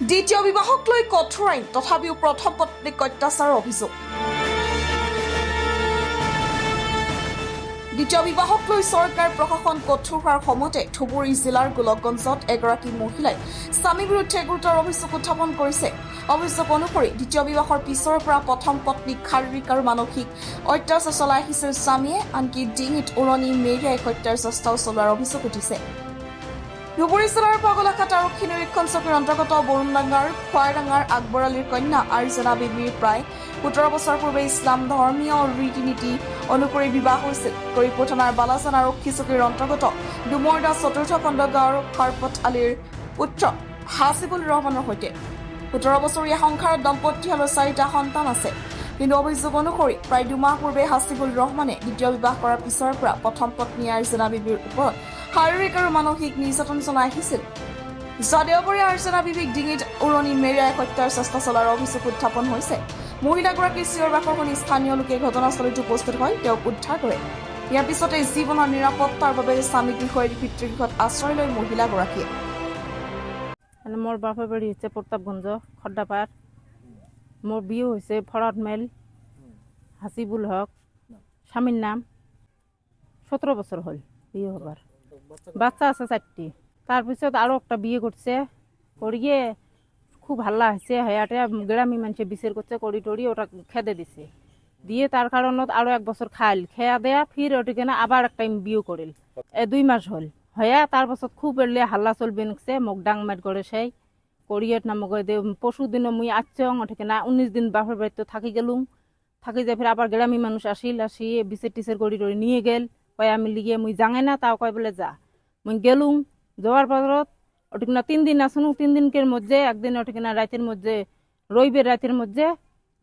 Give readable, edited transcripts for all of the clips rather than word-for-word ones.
দ্বিতীয় বিবাহক লৈ কঠোৰ আইন তথাপিও প্ৰথম পত্নীক অত্যাচাৰৰ অভিযোগ। দ্বিতীয় বিবাহক লৈ চৰকাৰ প্ৰশাসন কঠোৰ হোৱাৰ সময়তে ধুবুৰী জিলাৰ গোলকগঞ্জত এগৰাকী মহিলাই স্বামীৰ বিৰুদ্ধে গুৰুতৰ অভিযোগ উত্থাপন কৰিছে। অভিযোগ অনুসৰি দ্বিতীয় বিবাহৰ পিছৰ পৰা প্ৰথম পত্নীক শাৰীৰিক আৰু মানসিক অত্যাচাৰ চলাই আহিছিল স্বামীয়ে, আনকি ডিঙিত উৰণি মেৰিয়াই হত্যাৰ চেষ্টাও চলোৱাৰ অভিযোগ উঠিছে। ধুবুৰী জিলাৰ পাগলাঘাট আৰক্ষী নিৰীক্ষণ চকীৰ অন্তৰ্গত বৰুণডাঙ্গাৰ খোৱাইডাঙ্গাৰ আকবৰ আলীৰ কন্যা আৰ্জনা বিবিৰ প্ৰায় 17 বছৰ পূৰ্বে ইছলাম ধৰ্মীয় ৰীতি নীতি অনুসৰি বিবাহ হৈছিল। কৰিমপুৰ থানাৰ বালাজান আৰক্ষী চকীৰ অন্তৰ্গত ডুমৰদা চতুৰ্থ খণ্ড গাঁৱৰ খাৰপত আলীৰ পুত্ৰ হাছিবুল ৰহমানৰ সৈতে 17 বছৰীয়া সংসাৰত দম্পতীহালৰ 4টা সন্তান আছে। কিন্তু অভিযোগ অনুসৰি প্ৰায় 2 মাহ পূৰ্বে হাছিবুল ৰহমানে দ্বিতীয় বিবাহ কৰাৰ পিছৰ পৰা প্ৰথম পত্নী আৰ্জনা বিবিৰ ওপৰত শাৰীৰিক আৰু মানসিক নিৰ্যাতন চলাই আহিছিল। দেওবাৰে আৰ্জনা বিবিক ডিঙিত উৰণি মেৰিয়াই হত্যাৰ চেষ্টা চলোৱাৰ অভিযোগ উত্থাপন হৈছে। মহিলাগৰাকীৰ চিঞৰ বাখৰ শুনি স্থানীয় লোকে ঘটনাস্থলীত উপস্থিত হৈ তেওঁক উদ্ধাৰ কৰে। ইয়াৰ পিছতে জীৱনৰ নিৰাপত্তাৰ বাবে স্বামী গৃহৰ পিতৃগৃহত আশ্ৰয় লয় মহিলাগৰাকীয়ে। মোৰ বাপের বাড়ি হচ্ছে প্রতাপগঞ্জ খড্ডাপাড়। মোর বিয়ে হয়েছে ফরাদ মেল হাসিবুল হক, স্বামীর নাম। 17 বছর হল বিয়ে হবার, বাচ্চা আছে 4টি। তারপিছত আরো একটা বিয়ে করছে, করিয়ে খুব হাল্লা হয়েছে, হায়াটে গ্রামী মানুষে বিচার করছে, করি টরি ওটা খেদে দিছে। দিয়ে তার কারণত আরো 1 বছর খাইল, খেয়া দেয়া ফির ওটিকে না আবার একটা বিয়ে করিল। 2 মাস হল হয়া তার পাছত খুব এলে হাল্লা চলবে নিকছে, মোক ডাং মার করে সেই করিয়ে না মোক পরশু দিনে মুই আচ্ছং ওটিকে না 19 দিন বাপের বাড়িতে থাকি গেলুম। থাকি যাই ফির আবার গ্রামী মানুষ আসিল, আসি বিচার টিচার করি টরি নিয়ে গেল। কয় আমি লিগে মুই যাঙে না, তাও কয় বলে যা। মুই গেলুম, যাওয়ার পরত ওটিকে না 3 দিন আসুন। 3 দিনকের মধ্যে একদিন ওটিকে না রাতের মধ্যে রইবের রাতের মধ্যে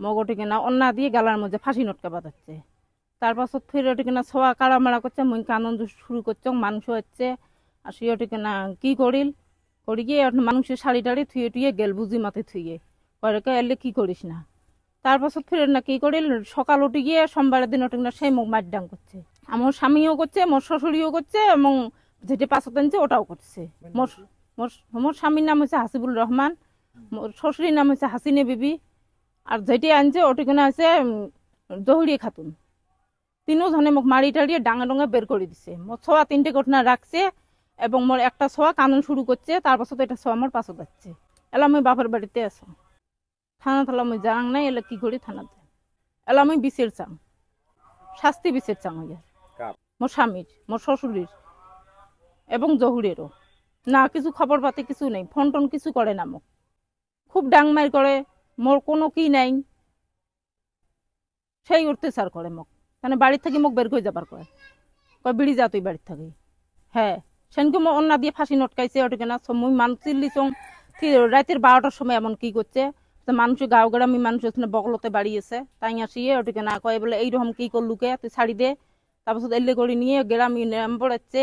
মগ ওটিকে না অন্না দিয়ে গালার মধ্যে ফাঁসি নটকা বাঁধাচ্ছে। তার পাছত ফির ওটিকে না ছোয়া কাড়ামাড়া করছে, মুই কানন শুরু করছ, মানুষ হচ্ছে। আসি ওটিকে না কি করিল, করি গিয়ে মানুষের শাড়ি টাড়ি থুয়ে টুয়ে গেল বুঝি মাথে থুয়ে, কয়ে এলে কি করিস না। তার পাছত ফির না কি করিল, সকাল উঠে গিয়ে সোমবারের দিন ওটিকে না সেই মুখ মার ডাং করছে। আমার স্বামীও করছে, মোর শ্বশুরিও করছে, এবং যেটি পাছত আনছে ওটাও করছে। মোর স্বামীর নাম হচ্ছে হাসিবুল রহমান, মোর শ্বশুরির নাম হচ্ছে হাসিনে বিবি, আর যেটি আনছে ওটিকে না আছে জহুরিয়া খাতুন। 3 জনে মোক মারি টাড়িয়ে ডাঙা ডঙা বের করে দিছে। মোর ছোয়া 3টে ঘটনা রাখছে এবং মোর একটা ছোয়া কানুন শুরু করছে। তার পাছত এটা ছোয়া আমার পাছত যাচ্ছে। এলা আমি বাপের বাড়িতে আছো, থানা থালা আমি জানাং নাই, এলা কি করি থানাতে এলা আমি বিচার চাং, শাস্তি বিচার চাং হইয়া মোর স্বামীর, মোর শ্বশুরের এবং জহুরেরও। না কিছু খবর পাতে কিছু নেই, ফোন টোন কিছু করে না, মোক খুব ডাংমার করে, মোর কোনো কি নাই, সেই অত্যাচার করে মোক। মানে বাড়ির থেকে মোক বের করে যাবার কয়, বিড়ি যা তুই বাড়ির থাকি। হ্যাঁ, সেনকে মোক অন্না দিয়ে ফাঁসি নটকাইছে। ওটিকে না মুই মানুষ চিল্লিছং। রাতের 12টার সময় এমন কি করছে, মানুষের গাঁও গ্রামী মানুষ বগলতে বাড়িয়েছে, তাই আসিয়ে ওটিকে না কয় বলে এইরকম কি করলুকে তুই ছাড়ি দে। তারপর এলে করে নিয়ে গ্রামী নাম পড়াচ্ছে,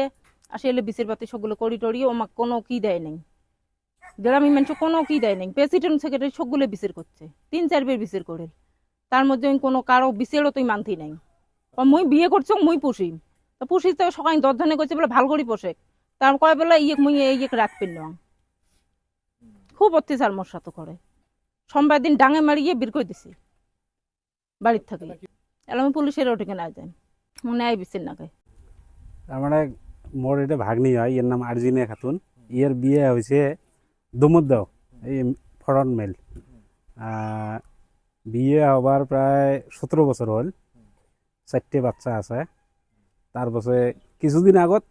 আসি এলে বিচার পাতি সবগুলো করি টরি ও মাক কোনো কি দেয় নাই। গ্রামী মানুষ কোনো কি দেয় নাই, প্রেসিডেন্ট সেক্রেটারি সবগুলো বিচার করছে, 3-4 বার বিচার করে। তার মধ্যে কোনো কারো বিচারও তুই মানতি নাই। মুই বিয়ে করছো মুই পুষিম, তো পুষি তো সকাল 10 জনে করছে বলে ভাল করি পোষে, তার কয় বলে ইয়েক মুই ইয়েক রাখবেন না। খুব অত্যাচার মোর সাথে করে। সোমবার দিন ডাঙে মারিয়ে বের করে দিছি বাড়ির থেকে। এলাম আমি পুলিশের ওটিকে না যাই, মনে আই বিচার না গায়ে। তার মানে মোর এটা ভাগ্নি হয়, এর নাম আরজিনা খাতুন। এর বিয়ে হয়েছে দুমুদ্দাও, এই ফরন মেল। বিয়ে হবার প্রায় 17 বছর হল, 4টে বাচ্চা আছে। তারপরে কিছুদিন আগত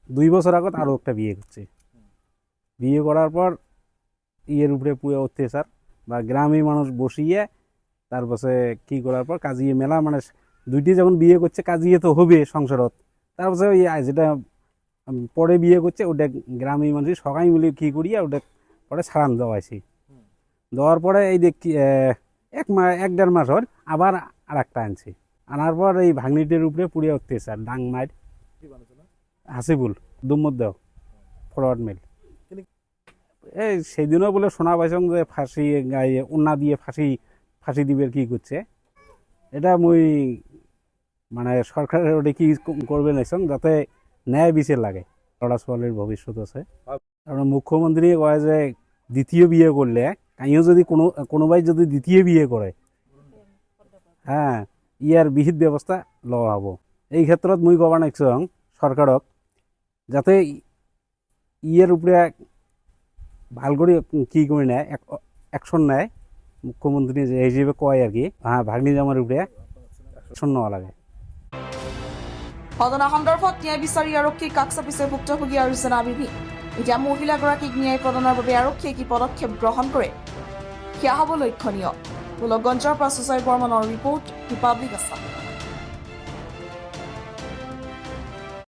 2 বছর আগত আরো একটা বিয়ে করছে। বিয়ে করার পর ইয়ের উপরে পুরো অত্যাচার বা গ্রামীণ মানুষ বসিয়ে তারপরে কি করার পর কাজিয়ে মেলা, মানে 2টি যখন বিয়ে করছে কাজিয়ে তো হবে সংসারত। তারপরে ওই যেটা পরে বিয়ে করছে ওটা গ্রামীণ মানুষ সবাই মিলে কি করিয়া ওটা পরে ছাড়ান দেওয়াইছি। দেওয়ার পরে এই দেখি 1-1.5 মাস হল আবার আর একটা আনছি। আনার পর এই ভাগ্নিটির উপরে পুরো অত্যাচার, ডাং মার। হাসিবুল দুমুদ্দাও ফরওয়ার্ড মেল। এই সেদিনও বলে শোনা পাইছং যে ফাঁসি গায়ে উন্না দিয়ে ফাঁসি দিবে কি করছে। এটা মুই মানে সরকারের ওটা কি করবে নাইছং যাতে ন্যায় বিচার লাগে, লড়া ছোৱালীর ভবিষ্যৎ আছে। কারণ মুখ্যমন্ত্রী কয় যে দ্বিতীয় বিয়ে করলে কাইও যদি কোনোবাই যদি দ্বিতীয় বিয়ে করে হ্যাঁ ইয়ার বিহিত ব্যৱস্থা লওয়া হব। এই ক্ষেত্ৰত মই ক'ব নাইছোঁ সরকারক যাতে ইয়ার উপরে ভাল করে কি করে নেয় অ্যাকশন নেয়, মুখ্যমন্ত্রী যে হিসেবে কয় আর কি হ্যাঁ ভাগ্নি জামার উপরে অ্যাকশন নেওয়া লাগে। ঘটনা সন্দৰ্ভত ন্যায় বিচাৰি আৰক্ষীৰ কাষ চাপিছে ভুক্তভোগী আৰু জনাবিবি। এতিয়া মহিলাগৰাকীক ন্যায় প্ৰদানৰ বাবে আৰক্ষীয়ে কি পদক্ষেপ গ্ৰহণ কৰে সেয়া হ'ব লক্ষণীয়। গোলকগঞ্জৰ পৰা সুজয় বৰ্মনৰ ৰিপৰ্ট, ৰিপাব্লিক আছাম।